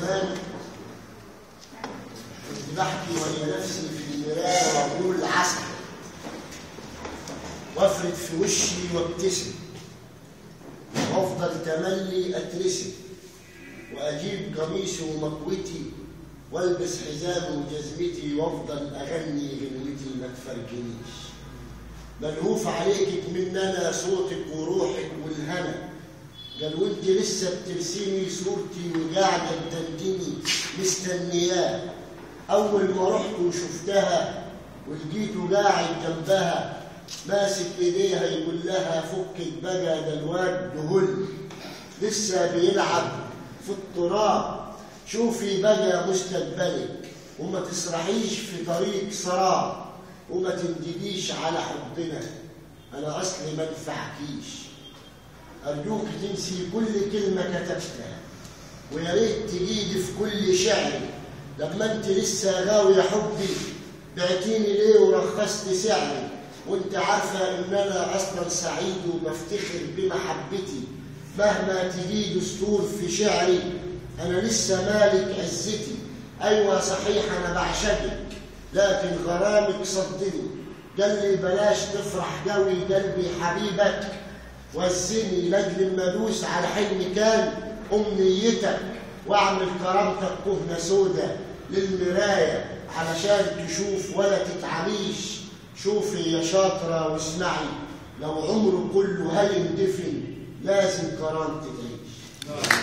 زمان كنت بحكي ويا نفسي في المراية وأقول عسل، وافرد في وشي وابتسم، وافضل تملي اترسم، واجيب قميصي ومكوتي والبس حزامي وجزمتي وافضل اغني غنوتي ما تفرجنيش. ملهوف عليك من انا صوتك وروحك والهنا، قال وانت لسه بترسمي صورتي وقاعده بتندمي مستنياه. اول ما رحت وشفتها ولقيته قاعد جنبها ماسك ايديها يقول لها فكك بقى ده الواد دهل لسه بيلعب في التراب، شوفي بقى مستقبلك وما تسرحيش في طريق سراب، وما تندبيش على حبنا انا اصلي ما انفعكيش. ارجوك تنسي كل كلمه كتبتها، ويا ريت تجيدي في كل شعري. لما انت لسه غاويه حبي بعتيني ليه ورخصت سعري، وانت عارفه ان انا اصلا سعيد وبفتخر بمحبتي. مهما تجي دستور في شعري انا لسه مالك عزتي. ايوه صحيح انا بعشقك لكن غرامك صدني، قال لي بلاش تفرح قوي قلبي حبيبك، وزني لاجل ما ادوس على حلمي كان امنيتك، واعمل كرامتك كهنه سودا للمرايه علشان تشوف ولا تتعميش. شوفي يا شاطره واسمعي، لو عمره كله هيندفن لازم كرامتك تعيش.